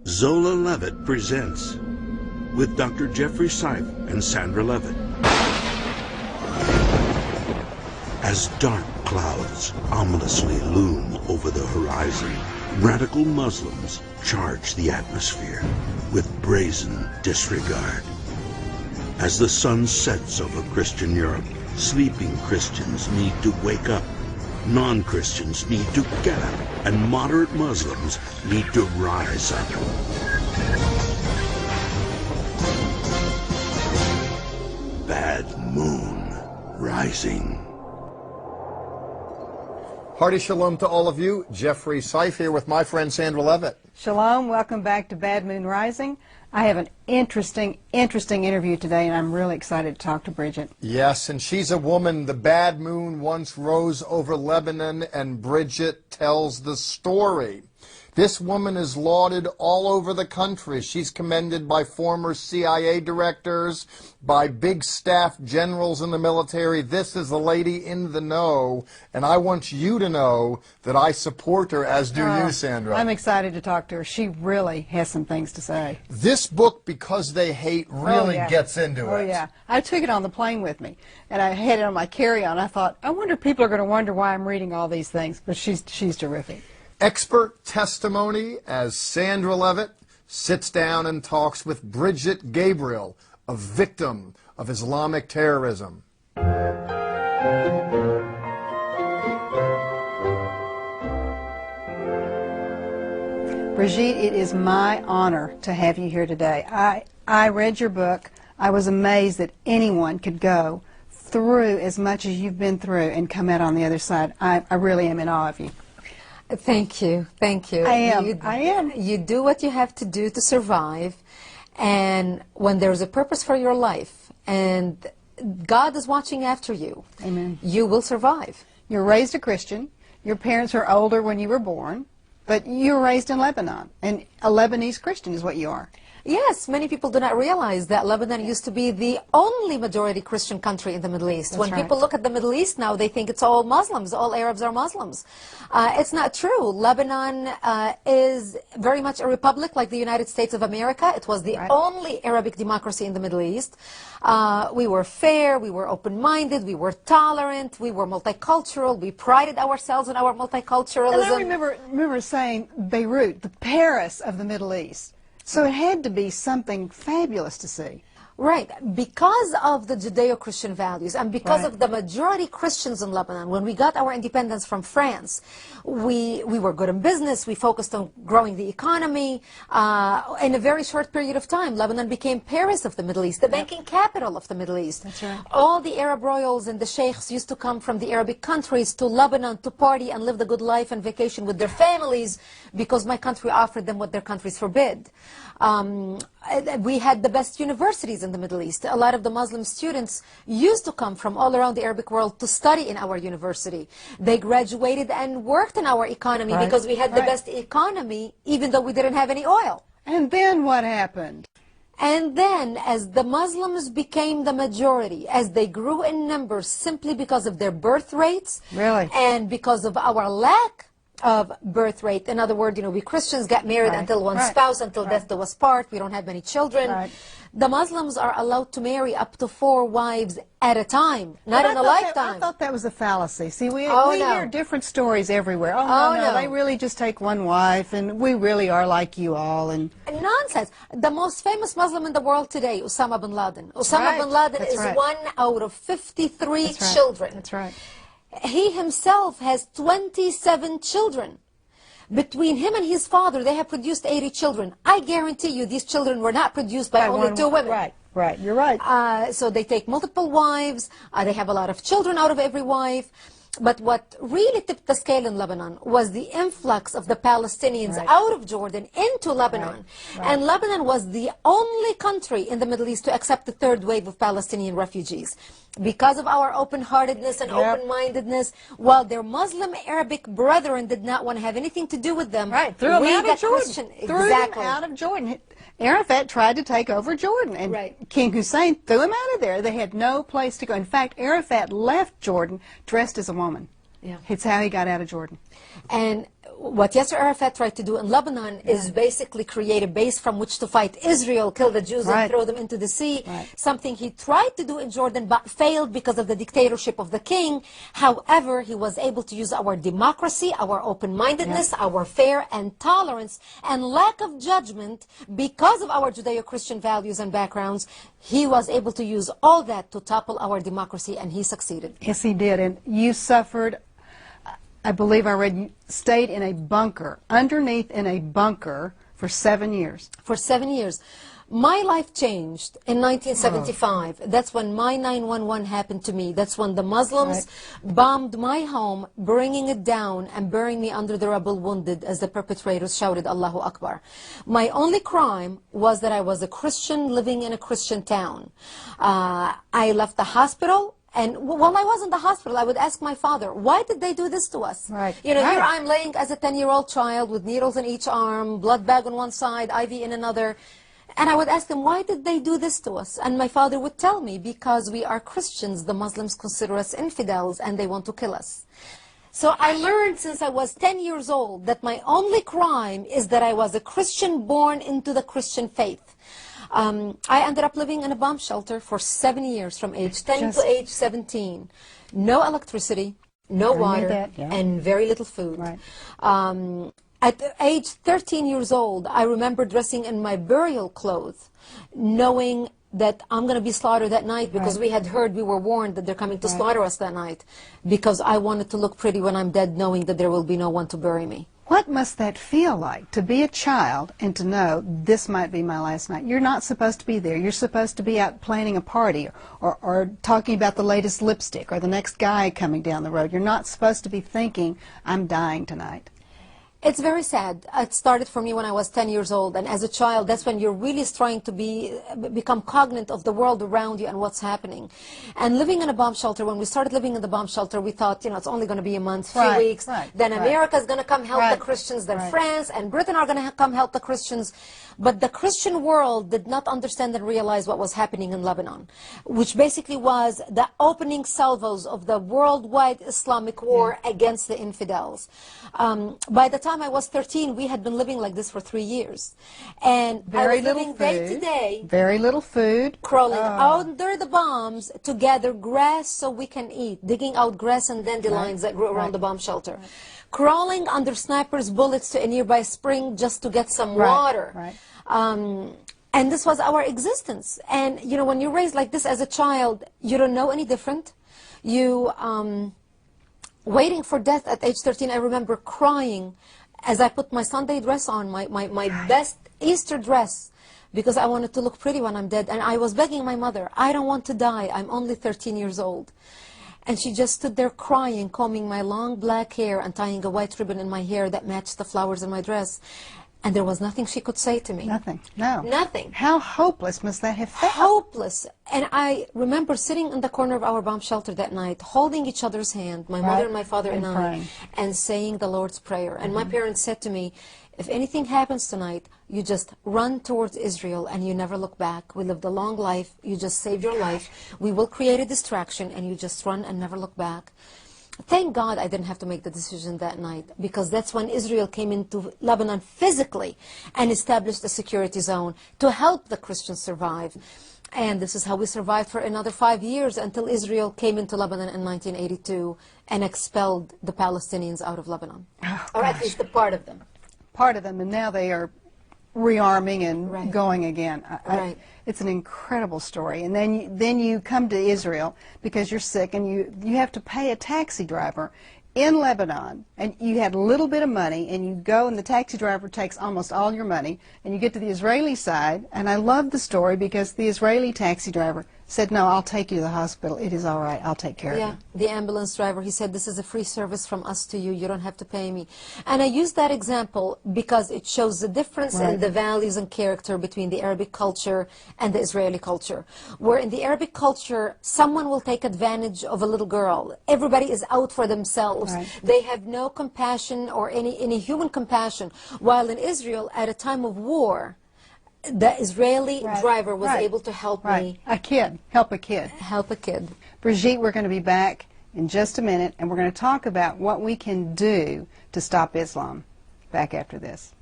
Zola Levitt presents with Dr. Jeffrey Seif and Sandra Levitt. As dark clouds ominously loom over the horizon, radical Muslims charge the atmosphere with brazen disregard. As the sun sets over Christian Europe, sleeping Christians need to wake up. Non-Christians need to get up, and moderate Muslims need to rise up. Bad Moon Rising. Hearty shalom to all of you. Jeffrey Seif here with my friend Sandra Levitt. Shalom. Welcome back to Bad Moon Rising. I have an interesting interview today, and I'm really excited to talk to Brigitte. Yes, and she's a woman. The bad moon once rose over Lebanon, and Brigitte tells the story. This woman is lauded all over the country. She's commended by former CIA directors, by big staff generals in the military. This is a lady in the know, and I want you to know that I support her, as do you, Sandra. I'm excited to talk to her. She really has some things to say. This book, Because They Hate, really gets into it. Oh, yeah. I took it on the plane with me, and I had it on my carry-on. I thought, I wonder if people are going to wonder why I'm reading all these things, but she's terrific. Expert testimony as Sandra Levitt sits down and talks with Brigitte Gabriel, a victim of Islamic terrorism. Brigitte, it is my honor to have you here today. I read your book. I was amazed that anyone could go through as much as you've been through and come out on the other side. I really am in awe of you. Thank you. Thank you. I am. You do what you have to do to survive, and when there's a purpose for your life, and God is watching after you, amen, you will survive. You're raised a Christian. Your parents are older when you were born, but you were raised in Lebanon, and a Lebanese Christian is what you are. Yes, many people do not realize that Lebanon used to be the only majority Christian country in the Middle East. That's when right. people look at the Middle East now, they think it's all Muslims, all Arabs are Muslims. It's not true. Lebanon is very much a republic like the United States of America. It was the only Arabic democracy in the Middle East. We were fair, we were open-minded, we were tolerant, we were multicultural, we prided ourselves in our multiculturalism. And I remember saying Beirut, the Paris of the Middle East. So it had to be something fabulous to see. Right. Because of the Judeo-Christian values and because of the majority Christians in Lebanon, when we got our independence from France, we were good in business. We focused on growing the economy. In a very short period of time, Lebanon became Paris of the Middle East, the banking capital of the Middle East. That's right. All the Arab royals and the sheikhs used to come from the Arabic countries to Lebanon to party and live the good life and vacation with their families because my country offered them what their countries forbid. We had the best universities in the Middle East. A lot of the Muslim students used to come from all around the Arabic world to study in our university. They graduated and worked in our economy because we had the best economy, even though we didn't have any oil. And then what happened? And then, as the Muslims became the majority, as they grew in numbers simply because of their birth rates, and because of our lack of birth rate. In other words, we Christians get married until one spouse, until death do us part. We don't have many children. The Muslims are allowed to marry up to 4 wives at a time, not in a lifetime. I thought that was a fallacy. See, we hear different stories everywhere. No, they really just take one wife, and we really are like you all. And nonsense. The most famous Muslim in the world today, Osama bin Laden. Osama bin Laden is 1 out of 53 children. That's right. He himself has 27 children. Between him and his father, they have produced 80 children. I guarantee you these children were not produced by only 2 women. Right, you're right. So they take multiple wives. They have a lot of children out of every wife. But what really tipped the scale in Lebanon was the influx of the Palestinians out of Jordan into Lebanon. And Lebanon was the only country in the Middle East to accept the 3rd wave of Palestinian refugees. Because of our open-heartedness and open-mindedness, while their Muslim Arabic brethren did not want to have anything to do with them, threw them out of Jordan. Threw them out of Jordan. Arafat tried to take over Jordan, and King Hussein threw him out of there. They had no place to go. In fact, Arafat left Jordan dressed as a woman. It's how he got out of Jordan. And what Yasser Arafat tried to do in Lebanon is basically create a base from which to fight Israel, kill the Jews and throw them into the sea. Something he tried to do in Jordan but failed because of the dictatorship of the king. However, he was able to use our democracy, our open-mindedness, our fair and tolerance and lack of judgment because of our Judeo-Christian values and backgrounds. He was able to use all that to topple our democracy, and he succeeded. Yes, he did. And you suffered, I believe I read, you stayed in a bunker, underneath in a bunker for 7 years. For 7 years. My life changed in 1975. That's when my 911 happened to me. That's when the Muslims bombed my home, bringing it down and burying me under the rubble wounded as the perpetrators shouted, Allahu Akbar. My only crime was that I was a Christian living in a Christian town. I left the hospital. And while I was in the hospital, I would ask my father, why did they do this to us? You know, here I'm laying as a 10-year-old child with needles in each arm, blood bag on one side, IV in another. And I would ask him, why did they do this to us? And my father would tell me, because we are Christians, the Muslims consider us infidels and they want to kill us. So I learned since I was 10 years old that my only crime is that I was a Christian born into the Christian faith. I ended up living in a bomb shelter for 7 years, from age 10 to age 17. No electricity, no water, and very little food. At age 13 years old, I remember dressing in my burial clothes, knowing that I'm going to be slaughtered that night, because we had heard, we were warned that they're coming to slaughter us that night, because I wanted to look pretty when I'm dead, knowing that there will be no one to bury me. What must that feel like, to be a child and to know this might be my last night? You're not supposed to be there. You're supposed to be out planning a party or talking about the latest lipstick or the next guy coming down the road. You're not supposed to be thinking, I'm dying tonight. It's very sad. It started for me when I was 10 years old, and as a child, that's when you're really trying to become cognizant of the world around you and what's happening. And living in a bomb shelter, when we started living in the bomb shelter, we thought, you know, it's only going to be a month, few weeks, then America's going to come help the Christians, then France and Britain are going to come help the Christians. But the Christian world did not understand and realize what was happening in Lebanon, which basically was the opening salvos of the worldwide Islamic war against the infidels. By the time I was 13, we had been living like this for 3 years. And I was living day to day. Very little food. Crawling under the bombs to gather grass so we can eat. Digging out grass and dandelions that grew around the bomb shelter. Crawling under snipers' bullets to a nearby spring just to get some water. And this was our existence. And, you know, when you're raised like this as a child, you don't know any different. You... waiting for death at age 13, I remember crying as I put my Sunday dress on, my best Easter dress, because I wanted to look pretty when I'm dead. And I was begging my mother, I don't want to die, I'm only 13 years old. And she just stood there crying, combing my long black hair and tying a white ribbon in my hair that matched the flowers in my dress. And there was nothing she could say to me. Nothing, no. Nothing. How hopeless must that have felt? Hopeless. And I remember sitting in the corner of our bomb shelter that night, holding each other's hand, my mother and my father and I, and saying the Lord's Prayer. And my parents said to me, if anything happens tonight, you just run towards Israel and you never look back. We lived a long life. You just saved your life. We will create a distraction and you just run and never look back. Thank God I didn't have to make the decision that night, because that's when Israel came into Lebanon physically and established a security zone to help the Christians survive. And this is how we survived for another 5 years until Israel came into Lebanon in 1982 and expelled the Palestinians out of Lebanon. Or at least a part of them. Part of them, and now they are rearming and going again. It's an incredible story. And then you come to Israel because you're sick, and you have to pay a taxi driver in Lebanon, and you had a little bit of money, and you go, and the taxi driver takes almost all your money, and you get to the Israeli side, and I love the story because the Israeli taxi driver said, no, I'll take you to the hospital. It is all right. I'll take care of you. The ambulance driver, he said, this is a free service from us to you. You don't have to pay me. And I use that example because it shows the difference in the values and character between the Arabic culture and the Israeli culture. Where in the Arabic culture, someone will take advantage of a little girl. Everybody is out for themselves. They have no compassion or any human compassion. While in Israel, at a time of war, the Israeli driver was able to help me. A kid. Help a kid. Help a kid. Brigitte, we're going to be back in just a minute, and we're going to talk about what we can do to stop Islam. back after this.